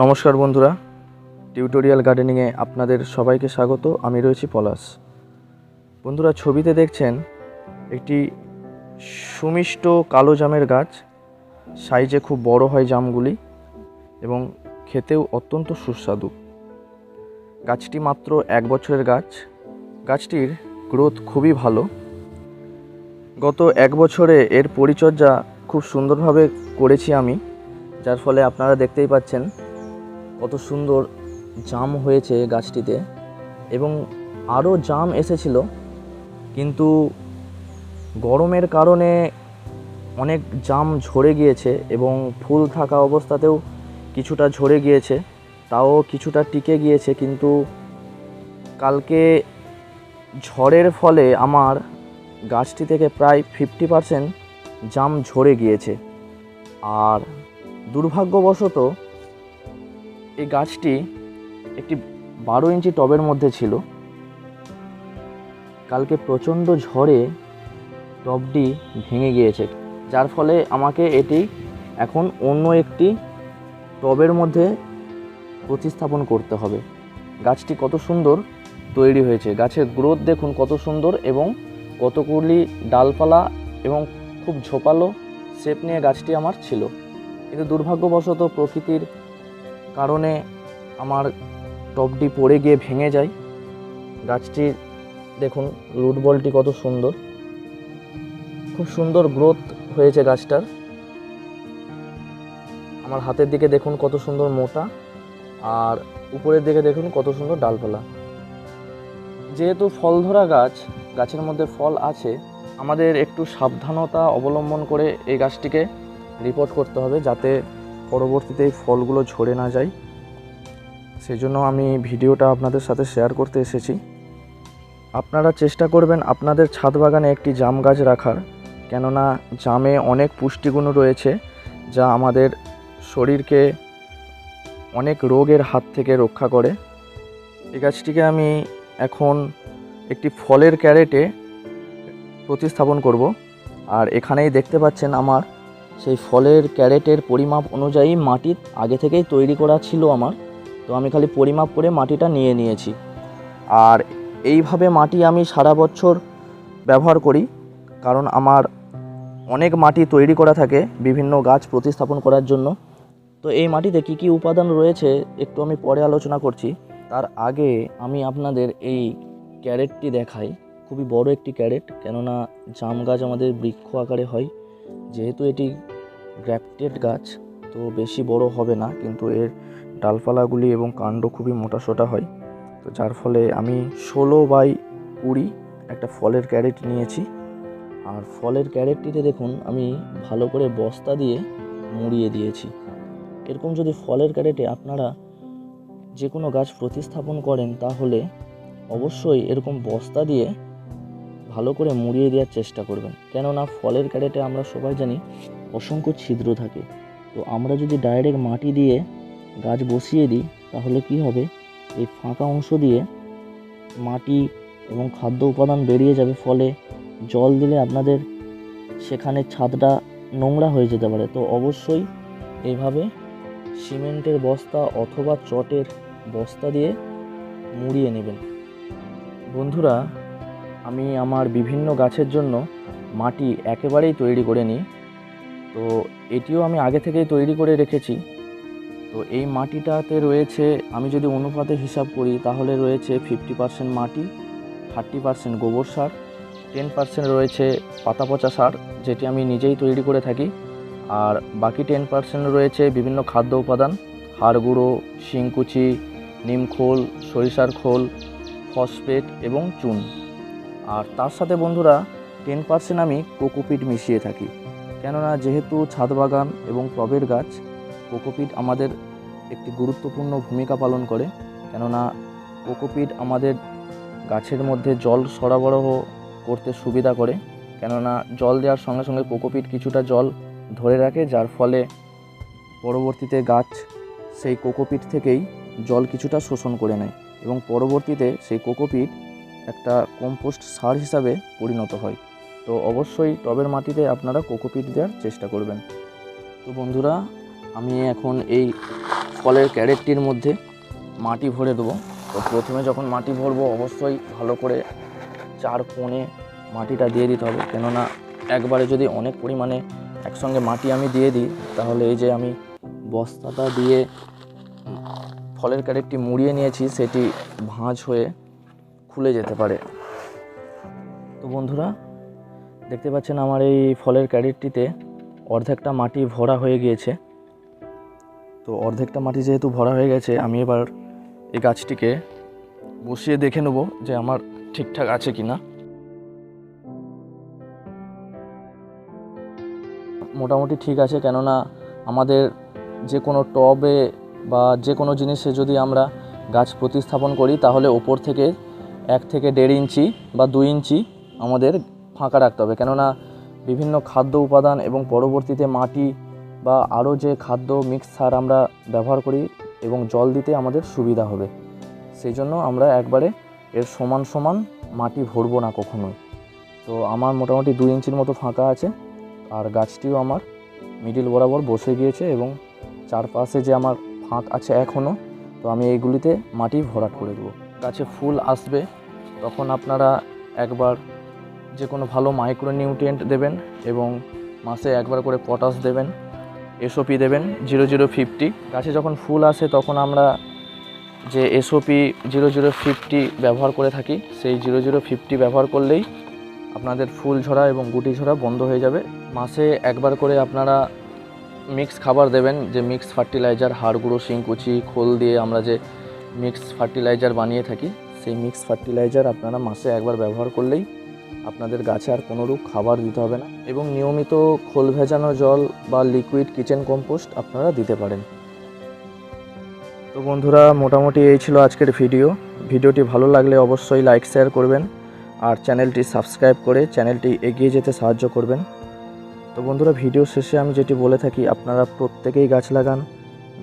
নমস্কার বন্ধুরা, টিউটোরিয়াল গার্ডেনিংয়ে আপনাদের সবাইকে স্বাগত। আমি রয়েছি পলাশ। বন্ধুরা, ছবিতে দেখছেন একটি সুমিষ্ট কালো জামের গাছ। সাইজে খুব বড় হয় জামগুলি এবং খেতেও অত্যন্ত সুস্বাদু। গাছটি মাত্র 1 বছরের গাছ। গাছটির গ্রোথ খুবই ভালো। গত 1 বছরে এর পরিচর্যা খুব সুন্দরভাবে করেছি আমি, যার ফলে আপনারা দেখতেই পাচ্ছেন কত সুন্দর জাম হয়েছে গাছটিতে এবং আরও জাম এসেছিল, কিন্তু গরমের কারণে অনেক জাম ঝরে গিয়েছে এবং ফুল থাকা অবস্থাতেও কিছুটা ঝরে গিয়েছে, তাও কিছুটা টিকে গিয়েছে। কিন্তু কালকে ঝড়ের ফলে আমার গাছটি থেকে প্রায় 50% জাম ঝরে গিয়েছে। আর দুর্ভাগ্যবশত এই গাছটি একটি 12 ইঞ্চি টবের মধ্যে ছিল। কালকে প্রচণ্ড ঝড়ে টবটি ভেঙে গিয়েছে, যার ফলে আমাকে এটি এখন অন্য একটি টবের মধ্যে প্রতিস্থাপন করতে হবে। গাছটি কত সুন্দর তৈরি হয়েছে, গাছের গ্রোথ দেখুন কত সুন্দর এবং কতগুলি ডালপালা এবং খুব ঝোপালো শেপ নিয়ে গাছটি আমার ছিল। কিন্তু দুর্ভাগ্যবশত প্রকৃতির কারণে আমার টবটি পড়ে গিয়ে ভেঙে যায়। গাছটির দেখুন রুট বলটি কত সুন্দর, খুব সুন্দর গ্রোথ হয়েছে গাছটার। আমার হাতের দিকে দেখুন কত সুন্দর মোটা, আর উপরের দিকে দেখুন কত সুন্দর ডালপালা। যেহেতু ফল ধরা গাছ, গাছের মধ্যে ফল আছে, আমাদের একটু সাবধানতা অবলম্বন করে এই গাছটিকে রিপোর্ট করতে হবে, যাতে পরবর্তীতে এই ফলগুলো ঝরে না যায়। সেজন্য আমি ভিডিওটা আপনাদের সাথে শেয়ার করতে এসেছি। আপনারা চেষ্টা করবেন আপনাদের ছাদ বাগানে একটি জাম গাছ রাখার, কেননা জামে অনেক পুষ্টিগুণ রয়েছে যা আমাদের শরীরকে অনেক রোগের হাত থেকে রক্ষা করে। এই গাছটিকে আমি এখন একটি ফলের ক্যারেটে প্রতিস্থাপন করব। আর এখানেই দেখতে পাচ্ছেন আমার সেই ফলের ক্যারেটের পরিমাপ অনুযায়ী মাটি আগে থেকেই তৈরি করা ছিল আমার, তো আমি খালি পরিমাপ করে মাটিটা নিয়ে নিয়েছি। আর এইভাবে মাটি আমি সারা বছর ব্যবহার করি, কারণ আমার অনেক মাটি তৈরি করা থাকে বিভিন্ন গাছ প্রতিস্থাপন করার জন্য। তো এই মাটিতে কি কি উপাদান রয়েছে একটু আমি পরে আলোচনা করছি। তার আগে আমি আপনাদের এই ক্যারেটটি দেখাই। খুবই বড় একটি ক্যারেট, কেননা জাম গাছ আমাদের বৃক্ষ আকারে হয়। যেহেতু এটি গ্রাফটেড গাছ, তো বেশি বড় হবে না, কিন্তু এর ডালপালাগুলি এবং কাণ্ড খুবই মোটাসোটা হয়। তো যার ফলে আমি 16x20 একটা ফলের ক্যারেট নিয়েছি। আর ফলের ক্যারেটটিতে দেখুন আমি ভালো করে বস্তা দিয়ে মুড়িয়ে দিয়েছি। এরকম যদি ফলের ক্যারেটে আপনারা যে কোনো গাছ প্রতিস্থাপন করেন, তাহলে অবশ্যই এরকম বস্তা দিয়ে ভালো করে মুড়িয়ে দেওয়ার চেষ্টা করবেন, কেননা ফলের ক্যারেটে আমরা সবাই জানি অসংখ্য ছিদ্র থাকে। তো আমরা যদি ডাইরেক্ট মাটি দিয়ে গাছ বসিয়ে দিই, তাহলে কি হবে, এই ফাঁকা অংশ দিয়ে মাটি এবং খাদ্য উপাদান বেরিয়ে যাবে, ফলে জল দিলে আপনাদের সেখানে ছাদটা নোংরা হয়ে যেতে পারে। তো অবশ্যই এইভাবে সিমেন্টের বস্তা অথবা চটের বস্তা দিয়ে মুড়িয়ে নেবেন। বন্ধুরা, আমি আমার বিভিন্ন গাছের জন্য মাটি একেবারেই তৈরি করে নিই, তো এটিও আমি আগে থেকেই তৈরি করে রেখেছি। তো এই মাটিটাতে রয়েছে, আমি যদি অনুপাতে হিসাব করি তাহলে রয়েছে 50% মাটি, 30% গোবর সার, 10% রয়েছে পাতা পচা সার, যেটি আমি নিজেই তৈরি করে থাকি, আর বাকি 10% রয়েছে বিভিন্ন খাদ্য উপাদান, হাড় গুঁড়ো, শিংকুচি, নিমখোল, সরিষার খোল, ফসফেট এবং চুন। আর তার সাথে বন্ধুরা 10% আমি কোকোপিট মিশিয়ে থাকি, কেননা যেহেতু ছাদ বাগান এবং টবের গাছ, কোকোপিট আমাদের একটি গুরুত্বপূর্ণ ভূমিকা পালন করে। কেননা কোকোপিট আমাদের গাছের মধ্যে জল সরবরাহ করতে সুবিধা করে, কেননা জল দেওয়ার সঙ্গে সঙ্গে কোকোপিট কিছুটা জল ধরে রাখে, যার ফলে পরবর্তীতে গাছ সেই কোকোপিট থেকেই জল কিছুটা শোষণ করে নেয় এবং পরবর্তীতে সেই কোকোপিট একটা কম্পোস্ট সার হিসাবে পরিণত হয়। তো অবশ্যই টবের মাটিতে আপনারা কোকোপিট দেওয়ার চেষ্টা করবেন। তো বন্ধুরা, আমি এখন এই ফলের ক্যারেটটির মধ্যে মাটি ভরে দেবো। তো প্রথমে যখন মাটি ভরবো অবশ্যই ভালো করে 4 কোণে মাটিটা দিয়ে দিতে হবে, কেননা একবারে যদি অনেক পরিমাণে একসঙ্গে মাটি আমি দিয়ে দিই তাহলে এই যে আমি বস্তাটা দিয়ে ফলের ক্যারেটটি মুড়িয়ে নিয়েছি সেটি ভাঁজ হয়ে খুলে যেতে পারে। তো বন্ধুরা দেখতে পাচ্ছেন আমার এই ফলের ক্যারেটটিতে অর্ধেকটা মাটি ভরা হয়ে গিয়েছে। তো অর্ধেকটা মাটি যেহেতু ভরা হয়ে গেছে, আমি এবার এই গাছটিকে বসিয়ে দেখে নেব যে আমার ঠিকঠাক আছে কিনা। মোটামুটি ঠিক আছে, কেননা আমাদের যে কোনো টবে বা যে কোনো জিনিসে যদি আমরা গাছ প্রতিস্থাপন করি তাহলে ওপর থেকে 1 থেকে 1.5 ইঞ্চি বা 2 ইঞ্চি আমাদের ফাঁকা রাখতে হবে, কেননা বিভিন্ন খাদ্য উপাদান এবং পরবর্তীতে মাটি বা আরও যে খাদ্য মিক্স সার আমরা ব্যবহার করি এবং জল দিতে আমাদের সুবিধা হবে। সেই জন্য আমরা একবারে এর সমান সমান মাটি ভরবো না কখনোই। তো আমার মোটামুটি 2 ইঞ্চির মতো ফাঁকা আছে, আর গাছটিও আমার মিডিল বরাবর বসে গিয়েছে এবং চারপাশে যে আমার ফাঁক আছে এখনও, তো আমি এইগুলিতে মাটি ভরাট করে দেবো। গাছে ফুল আসবে তখন আপনারা একবার যে কোনো ভালো মাইক্রোনিউট্রিয়েন্ট দেবেন এবং মাসে একবার করে পটাশ দেবেন, এসওপি দেবেন 0050। গাছে যখন ফুল আসে তখন আমরা যে এসওপি 0050 ব্যবহার করে থাকি, সেই 0050 ব্যবহার করলেই আপনাদের ফুল ঝরা এবং গুটি ঝরা বন্ধ হয়ে যাবে। মাসে একবার করে আপনারা মিক্স খাবার দেবেন, যে মিক্স ফার্টিলাইজার, হাড় গুঁড়ো, শিংকুচি, খোল দিয়ে আমরা যে মিক্স ফার্টিলাইজার বানিয়ে থাকি, সেই মিক্স ফার্টিলাইজার আপনারা মাসে একবার ব্যবহার করলেই আপনাদের গাছে আর কোনোরূপ খাবার দিতে হবে না। এবং নিয়মিত খোল ভেজানো জল বা লিকুইড কিচেন কম্পোস্ট আপনারা দিতে পারেন। তো বন্ধুরা মোটামুটি এই ছিল আজকের ভিডিওটি ভালো লাগলে অবশ্যই লাইক শেয়ার করবেন আর চ্যানেলটি সাবস্ক্রাইব করে চ্যানেলটি এগিয়ে যেতে সাহায্য করবেন। তো বন্ধুরা ভিডিও শেষে আমি যেটি বলে থাকি, আপনারা প্রত্যেকেই গাছ লাগান,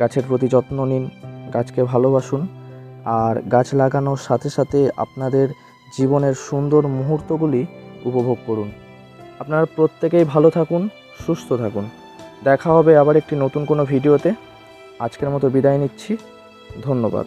গাছের প্রতি যত্ন নিন, গাছকে ভালোবাসুন, আর গাছ লাগানোর সাথে সাথে আপনাদের জীবনের সুন্দর মুহূর্তগুলি উপভোগ করুন। আপনারা প্রত্যেকেই ভালো থাকুন, সুস্থ থাকুন। দেখা হবে আবার একটি নতুন কোনো ভিডিওতে। আজকের মতো বিদায় নিচ্ছি, ধন্যবাদ।